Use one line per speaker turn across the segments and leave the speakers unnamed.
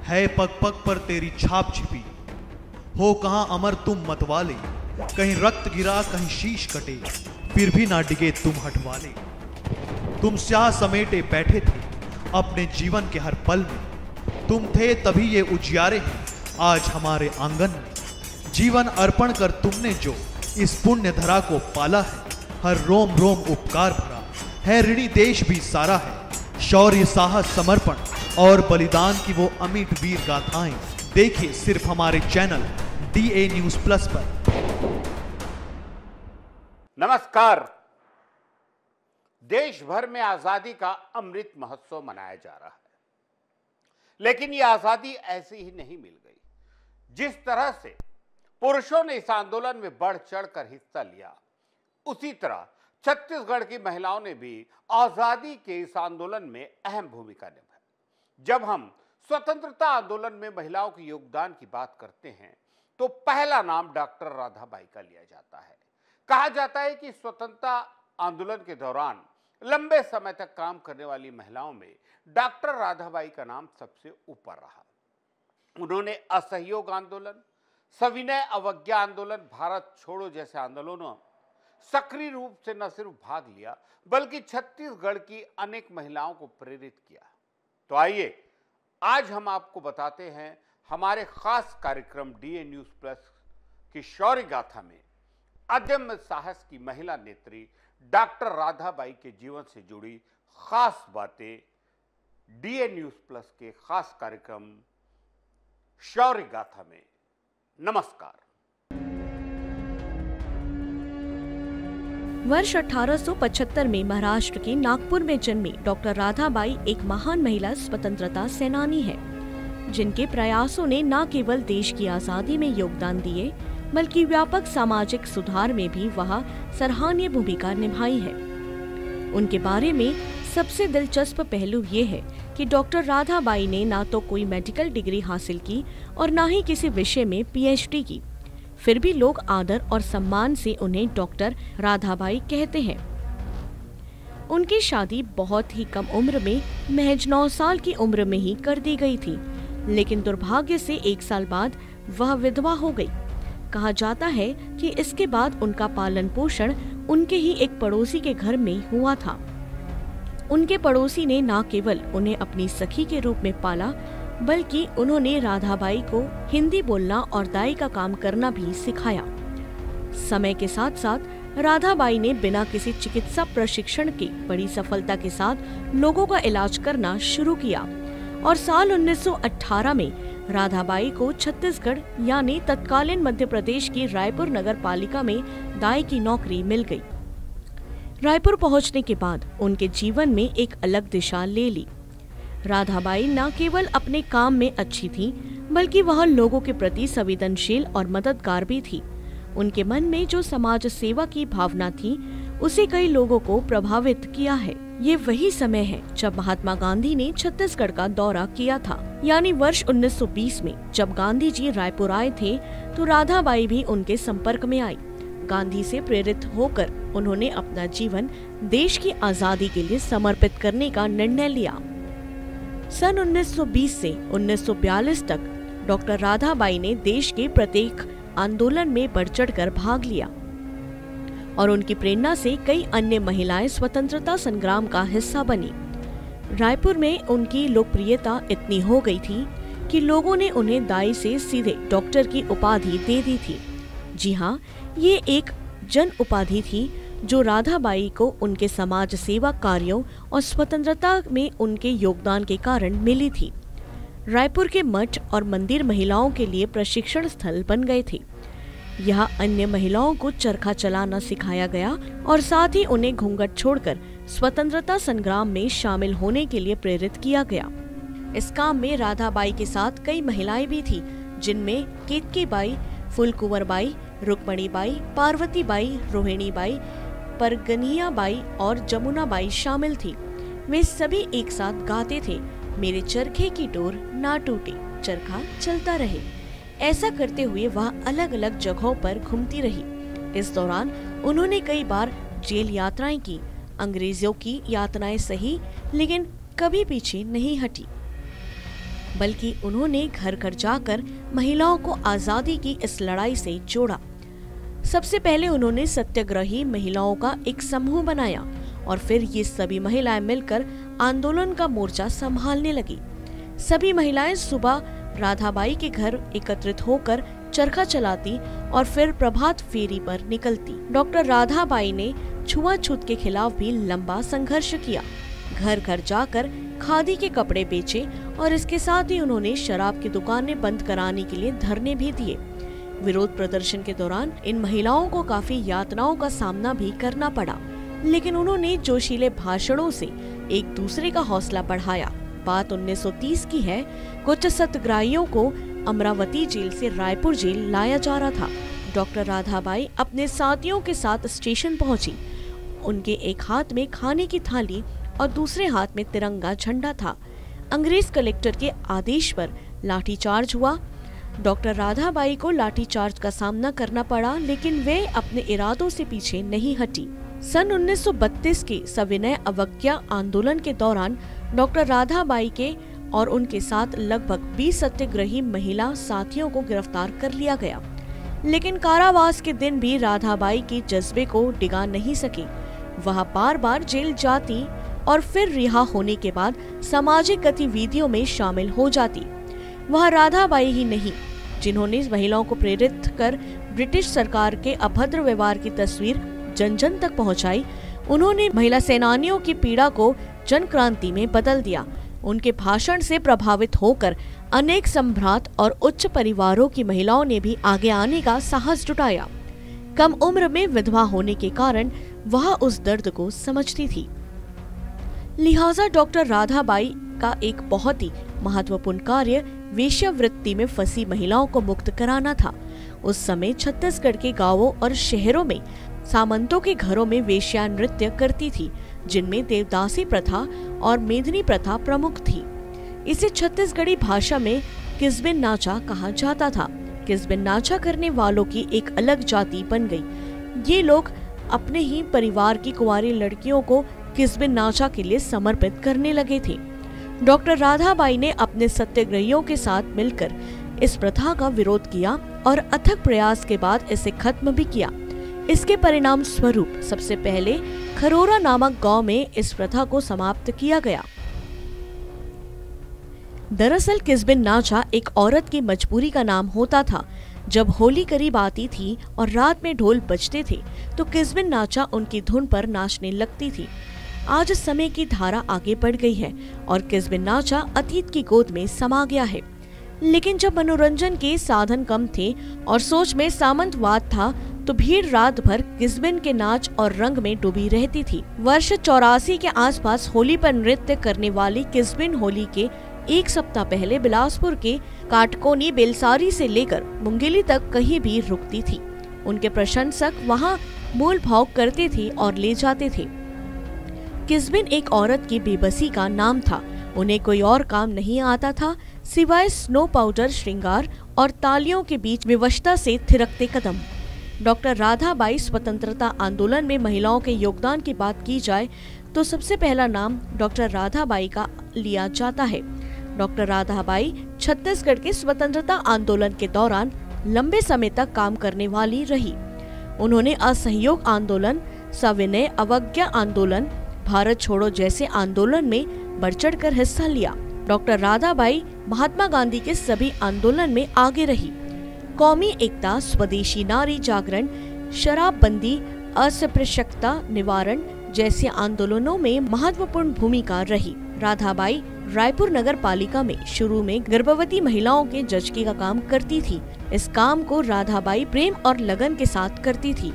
है पग पग पर तेरी छाप छिपी, हो कहां अमर तुम मतवाले, कहीं रक्त गिरा कहीं शीश कटे, फिर भी ना डिगे तुम हटवाले। तुम स्याह समेटे बैठे थे अपने जीवन के हर पल में, तुम थे तभी ये उजियारे हैं आज हमारे आंगन में। जीवन अर्पण कर तुमने जो इस पुण्य धरा को पाला है, हर रोम रोम उपकार भरा है, ऋणी देश भी सारा है। शौर्य साहस समर्पण और बलिदान की वो अमिट वीर गाथाएं देखिए सिर्फ हमारे चैनल DA न्यूज प्लस पर।
नमस्कार। देश भर में आजादी का अमृत महोत्सव मनाया जा रहा है, लेकिन यह आजादी ऐसी ही नहीं मिल गई। जिस तरह से पुरुषों ने इस आंदोलन में बढ़ चढ़कर हिस्सा लिया, उसी तरह छत्तीसगढ़ की महिलाओं ने भी आजादी के इस आंदोलन में अहम भूमिका निभाई। जब हम स्वतंत्रता आंदोलन में महिलाओं के योगदान की बात करते हैं तो पहला नाम डॉक्टर राधाबाई का लिया जाता है। कहा जाता है कि स्वतंत्रता आंदोलन के दौरान लंबे समय तक काम करने वाली महिलाओं में डॉक्टर राधाबाई का नाम सबसे ऊपर रहा। उन्होंने असहयोग आंदोलन, सविनय अवज्ञा आंदोलन, भारत छोड़ो जैसे आंदोलनों सक्रिय रूप से न सिर्फ भाग लिया बल्कि छत्तीसगढ़ की अनेक महिलाओं को प्रेरित किया। तो आइए आज हम आपको बताते हैं हमारे खास कार्यक्रम DA न्यूज प्लस की शौर्य गाथा में अदम्य साहस की महिला नेत्री डॉक्टर राधाबाई के जीवन से जुड़ी खास बातें DA न्यूज प्लस के खास कार्यक्रम शौर्य गाथा में। नमस्कार।
वर्ष 1875 में महाराष्ट्र के नागपुर में जन्मी डॉक्टर राधाबाई एक महान महिला स्वतंत्रता सेनानी है, जिनके प्रयासों ने न केवल देश की आजादी में योगदान दिए बल्कि व्यापक सामाजिक सुधार में भी वह सराहनीय भूमिका निभाई है। उनके बारे में सबसे दिलचस्प पहलू ये है कि डॉक्टर राधाबाई ने ना तो कोई मेडिकल डिग्री हासिल की और ना ही किसी विषय में PhD की, फिर भी लोग आदर और सम्मान से उन्हें डॉक्टर राधाबाई कहते हैं। उनकी शादी बहुत ही कम उम्र में, महज 9 साल की उम्र में ही कर दी गई थी, लेकिन दुर्भाग्य से 1 साल बाद वह विधवा हो गई। कहा जाता है कि इसके बाद उनका पालन पोषण उनके ही एक पड़ोसी के घर में हुआ था। उनके पड़ोसी ने न केवल उन्हें अपनी सखी के रूप में पाला बल्कि उन्होंने राधाबाई को हिंदी बोलना और दाई का काम करना भी सिखाया। समय के साथ साथ राधाबाई ने बिना किसी चिकित्सा प्रशिक्षण के बड़ी सफलता के साथ लोगों का इलाज करना शुरू किया और साल 1918 में राधाबाई को छत्तीसगढ़ यानी तत्कालीन मध्य प्रदेश की रायपुर नगर पालिका में दाई की नौकरी मिल गई। रायपुर पहुंचने के बाद उनके जीवन में एक अलग दिशा ले ली। राधाबाई न केवल अपने काम में अच्छी थी बल्कि वह लोगों के प्रति संवेदनशील और मददगार भी थी। उनके मन में जो समाज सेवा की भावना थी उसे कई लोगों को प्रभावित किया है। ये वही समय है जब महात्मा गांधी ने छत्तीसगढ़ का दौरा किया था, यानी वर्ष 1920 में जब गांधी जी रायपुर आए थे तो राधाबाई भी उनके संपर्क में आई। गांधी से प्रेरित होकर उन्होंने अपना जीवन देश की आजादी के लिए समर्पित करने का निर्णय लिया। सन 1920 से 1942 तक डॉक्टर राधाबाई ने देश के प्रत्येक आंदोलन में बढ़ चढ़कर भाग लिया और उनकी प्रेरणा से कई अन्य महिलाएं स्वतंत्रता संग्राम का हिस्सा बनी। रायपुर में उनकी लोकप्रियता इतनी हो गई थी कि लोगों ने उन्हें दाई से सीधे डॉक्टर की उपाधि दे दी थी। जी हाँ, ये एक जन उपाधि थी जो राधाबाई को उनके समाज सेवा कार्यों और स्वतंत्रता में उनके योगदान के कारण मिली थी। रायपुर के मठ और मंदिर महिलाओं के लिए प्रशिक्षण स्थल बन गए थे। यहाँ अन्य महिलाओं को चरखा चलाना सिखाया गया और साथ ही उन्हें घूंघट छोड़कर स्वतंत्रता संग्राम में शामिल होने के लिए प्रेरित किया गया। इस काम में राधाबाई के साथ कई महिलाएं भी थी, जिनमें केतकीबाई, फूलकुंवरबाई, रुक्मणीबाई, पार्वतीबाई, रोहिणीबाई, परगनियाबाई और जमुनाबाई शामिल थी। वे सभी एक साथ गाते थे, मेरे चरखे की डोर ना टूटे, चरखा चलता रहे। ऐसा करते हुए वह अलग अलग जगहों पर घूमती रही। इस दौरान उन्होंने कई बार जेल यात्राएं की, अंग्रेजों की यातनाएं सही, लेकिन कभी पीछे नहीं हटी। बल्कि उन्होंने घर घर जाकर महिलाओं को आजादी की इस लड़ाई से जोड़ा। सबसे पहले उन्होंने सत्याग्रही महिलाओं का एक समूह बनाया और फिर ये सभी महिलाएं मिलकर आंदोलन का मोर्चा संभालने लगी। सभी महिलाएं सुबह राधाबाई के घर एकत्रित होकर चरखा चलाती और फिर प्रभात फेरी पर निकलती। डॉक्टर राधाबाई ने छुआछूत के खिलाफ भी लंबा संघर्ष किया, घर घर जाकर खादी के कपड़े बेचे और इसके साथ ही उन्होंने शराब की दुकानें बंद कराने के लिए धरने भी दिए। विरोध प्रदर्शन के दौरान इन महिलाओं को काफी यातनाओं का सामना भी करना पड़ा, लेकिन उन्होंने जोशीले भाषणों से एक दूसरे का हौसला बढ़ाया। बात 1930 की है। कुछ सत्याग्रहियों को अमरावती जेल से रायपुर जेल लाया जा रहा था। डॉक्टर राधाबाई अपने साथियों के साथ स्टेशन पहुंची। उनके एक हाथ में खाने की थाली और दूसरे हाथ में तिरंगा झंडा था। अंग्रेज कलेक्टर के आदेश पर लाठीचार्ज हुआ। डॉक्टर राधाबाई को लाठीचार्ज का सामना करना पड़ा, लेकिन वे अपने इरादों से पीछे नहीं हटी। सन 1932 के सविनय अवज्ञा आंदोलन के दौरान डॉक्टर राधाबाई के और उनके साथ लगभग 20 सत्याग्रही महिला साथियों को गिरफ्तार कर लिया गया, लेकिन कारावास के दिन भी राधाबाई के जज्बे को डिगा नहीं सकी। वह बार बार जेल जाती और फिर रिहा होने के बाद सामाजिक गतिविधियों में शामिल हो जाती। वह राधाबाई ही नहीं जिन्होंने महिलाओं को प्रेरित कर ब्रिटिश सरकार के अभद्र व्यवहार की तस्वीर जन जन तक पहुंचाई। उन्होंने महिला सेनानियों की पीड़ा को जन क्रांति में बदल दिया। उनके भाषण से प्रभावित होकर अनेक सम्भ्रात और उच्च परिवारों की महिलाओं ने भी आगे आने का साहस जुटाया। कम उम्र में विधवा होने के कारण वह उस दर्द को समझती थी। लिहाजा डॉक्टर राधाबाई का एक बहुत ही महत्वपूर्ण कार्य वेश्यावृत्ति में फंसी महिलाओं को मुक्त कराना था। उस समय छत्तीसगढ़ के गांवों और शहरों में सामंतों के घरों में वेश्या नृत्य करती थी, जिनमें देवदासी प्रथा और मेदिनी प्रथा प्रमुख थी। इसे छत्तीसगढ़ी भाषा में किस्बिन नाचा कहा जाता था। किस्बिन नाचा करने वालों की एक अलग जाति बन गई। ये लोग अपने ही परिवार की कुंवारी लड़कियों को किस्बिन नाचा के लिए समर्पित करने लगे थे। डॉक्टर राधाबाई ने अपने सत्याग्रहियों के साथ मिलकर इस प्रथा का विरोध किया और अथक प्रयास के बाद इसे खत्म भी किया। इसके परिणाम स्वरूप सबसे पहले खरोरा नामक गांव में इस प्रथा को समाप्त किया गया। दरअसल किस्बिन नाचा एक औरत की मजबूरी का नाम होता था। जब होली करीब आती थी और रात में ढोल बजते थे तो किस्बिन नाचा उनकी धुन पर नाचने लगती थी। आज समय की धारा आगे बढ़ गई है और किस्बिन नाचा अतीत की गोद में समा गया है। लेकिन जब मनोरंजन के साधन कम थे और सोच में सामंतवाद था तो भीड़ रात भर किस्बिन के नाच और रंग में डूबी रहती थी। वर्ष 84 के आसपास होली पर नृत्य करने वाली किस्बिन होली के एक सप्ताह पहले बिलासपुर के काटकोनी बेलसारी से लेकर मुंगेली तक कहीं भी रुकती थी। उनके प्रशंसक वहां मोल भाव करते थे और ले जाते थे। किस्बिन एक औरत की बेबसी का नाम था। उन्हें कोई और काम नहीं आता था सिवाय स्नो पाउडर, श्रृंगार और तालियों के बीच विवशता से थिरकते कदम। डॉक्टर राधाबाई स्वतंत्रता आंदोलन में महिलाओं के योगदान की बात की जाए तो सबसे पहला नाम डॉक्टर राधाबाई का लिया जाता है। डॉक्टर राधाबाई छत्तीसगढ़ के स्वतंत्रता आंदोलन के दौरान लंबे समय तक काम करने वाली रही। उन्होंने असहयोग आंदोलन, सविनय अवज्ञा आंदोलन, भारत छोड़ो जैसे आंदोलन में बढ़-चढ़कर हिस्सा लिया। डॉक्टर राधाबाई महात्मा गांधी के सभी आंदोलन में आगे रही। कौमी एकता, स्वदेशी नारी जागरण, शराबबंदी, अस्पृश्यता निवारण जैसे आंदोलनों में महत्वपूर्ण भूमिका रही। राधाबाई रायपुर नगर पालिका में शुरू में गर्भवती महिलाओं के जचकी का काम करती थी। इस काम को राधाबाई प्रेम और लगन के साथ करती थी।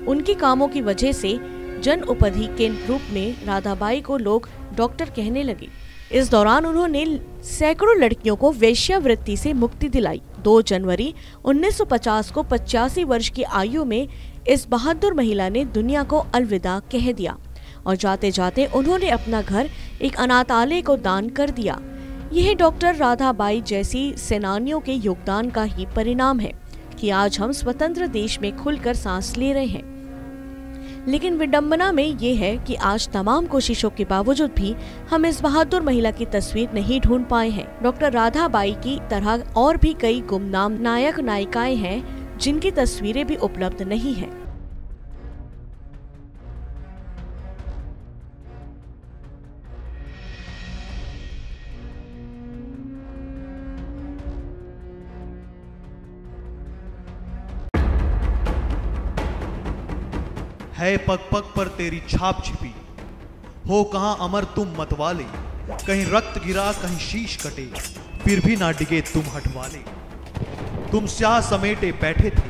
उनके कामों की वजह से जन उपाधि के रूप में राधाबाई को लोग डॉक्टर कहने लगे। इस दौरान उन्होंने सैकड़ों लड़कियों को वेश्यावृत्ति से मुक्ति दिलाई। 2 जनवरी 1950 को 85 वर्ष की आयु में इस बहादुर महिला ने दुनिया को अलविदा कह दिया और जाते जाते उन्होंने अपना घर एक अनाथालय को दान कर दिया। यह डॉक्टर राधाबाई जैसी सेनानियों के योगदान का ही परिणाम है कि आज हम स्वतंत्र देश में खुलकर सांस ले रहे हैं। लेकिन विडंबना में ये है कि आज तमाम कोशिशों के बावजूद भी हम इस बहादुर महिला की तस्वीर नहीं ढूंढ पाए हैं। डॉक्टर राधाबाई की तरह और भी कई गुमनाम नायक नायिकाएं हैं जिनकी तस्वीरें भी उपलब्ध नहीं है।
है पग पग पर तेरी छाप छिपी, हो कहां अमर तुम मतवाले, कहीं रक्त गिरा कहीं शीश कटे, फिर भी ना डिगे तुम हटवाले। तुम स्याह समेटे बैठे थे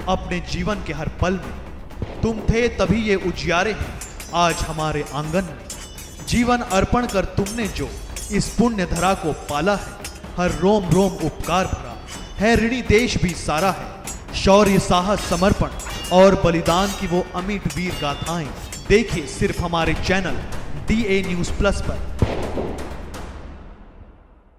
अपने जीवन के हर पल में, तुम थे तभी ये उजियारे हैं आज हमारे आंगन में। जीवन अर्पण कर तुमने जो इस पुण्य धरा को पाला है, हर रोम रोम उपकार भरा है, ऋणी देश भी सारा है। शौर्य साहस समर्पण और बलिदान की वो अमिट वीर गाथाएं देखिए सिर्फ हमारे चैनल DA News Plus पर।